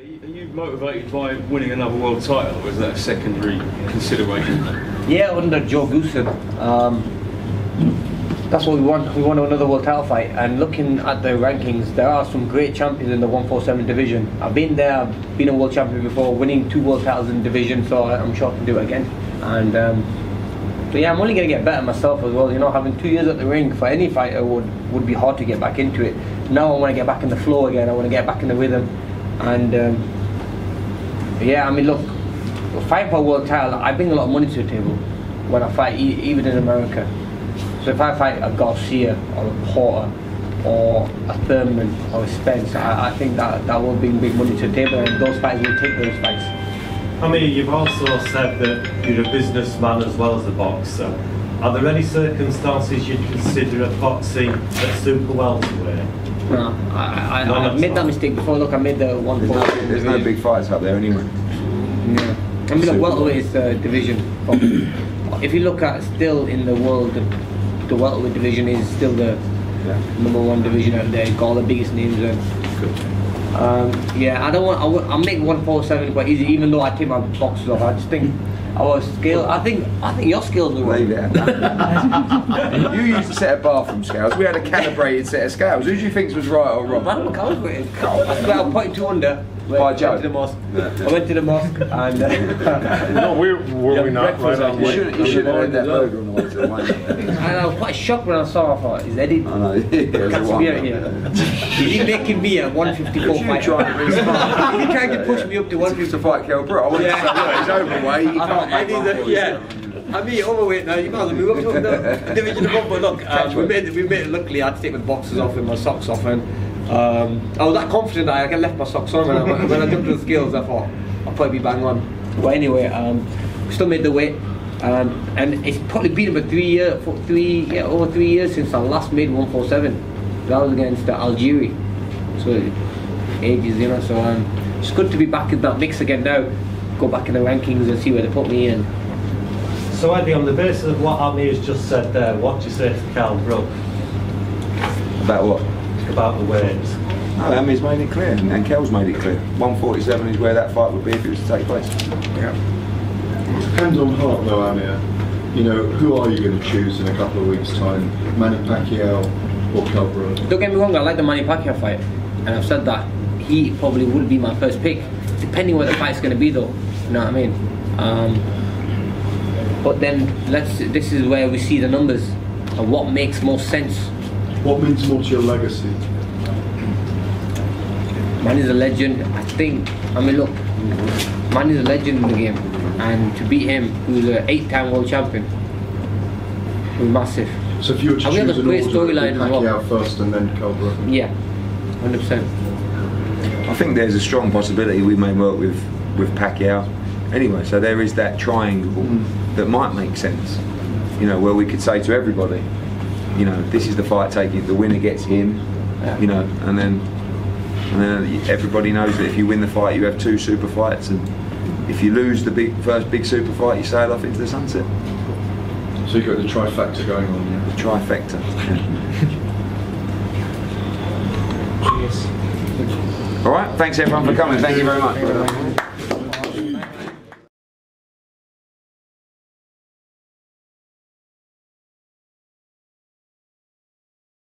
Are you motivated by winning another world title, or is that a secondary consideration? Yeah, under Joe Goosen. That's what we want. We want another world title fight. And looking at the rankings, there are some great champions in the 147 division. I've been there, I've been a world champion before, winning 2 world titles in the division, so I'm sure I can do it again. And so yeah, I'm only going to get better myself as well. You know, having 2 years at the ring for any fighter would be hard to get back into it. Now I want to get back in the flow again. I want to get back in the rhythm. And yeah, I mean, look, fighting for a world title, I bring a lot of money to the table when I fight, even in America. So if I fight a Garcia or a Porter or a Thurman or a Spence, I think that will bring big money to the table, and those fighters will take those fights. Amir, you've also said that you're a businessman as well as a boxer. Are there any circumstances you'd consider at boxing at super welterweight? No, I made that mistake before. Look, I made the 140. There's no big fights up there anyway. Yeah. I mean, the welterweight is the division. If you look at still in the world, the welterweight division is still the #1 division out there. Got all the biggest names in. Yeah, I don't want. I'll make 147 quite easy, even though I take my boxes off. I just think our scale. I think your scales are Leave it. You used a set of bathroom scales. We had a calibrated set of scales. Who do you think was right or wrong? Man, calibrated. I swear, I'm putting 2 under. By Joe. I went to the mosque. I went to the mosque and. No, were we not right on You should have had that burger on the way to the wine. And I was quite shocked when I saw. I thought, is Eddie? I know. Is he making me a 154 fight? He's trying to push me up to 150 to fight Kell Brook. I wanted to say, look, he's overweight. He can't make 147. Yeah. I mean, overweight now. You might as well move up to the division above. But look, we made it. Luckily, I had to take my boxes off and my socks off, and I was that confident that I left my socks on when I jumped to the scales. I thought I'll probably be bang on. But anyway, still made the weight, and it's probably been about 3 years, over 3 years since I last made 147. That was against Algeria, so ages, you know. So it's good to be back in that mix again now. Go back in the rankings and see where they put me in. So Eddie, on the basis of what Amir's just said there, what do you say to Kell Brook? About what? About the weight. No, Amir's made it clear, and Kell's made it clear. 147 is where that fight would be if it was to take place. Yeah. Hand on heart though, Amir, you know, who are you going to choose in a couple of weeks' time? Manny Pacquiao or Kell Brook? Don't get me wrong, I like the Manny Pacquiao fight, and I've said that he probably would be my first pick, depending where the fight's going to be though, you know what I mean? But then, this is where we see the numbers, and what makes most sense. What means more to your legacy? Manny's a legend, I think. I mean, look, Manny's a legend in the game, and to beat him, who's an 8-time world champion, was massive. So if you were to choose an order, Pacquiao first and then Kell Brook? Yeah, 100%. I think there's a strong possibility we may work with Pacquiao. Anyway, so there is that triangle that might make sense. You know, where we could say to everybody, you know, this is the fight taking, the winner gets him, you know, and then everybody knows that if you win the fight, you have 2 super fights, and if you lose the first big super fight, you sail off into the sunset. So you've got the trifecta going on, yeah? The trifecta. Cheers. All right, thanks everyone for coming. Thank you very much.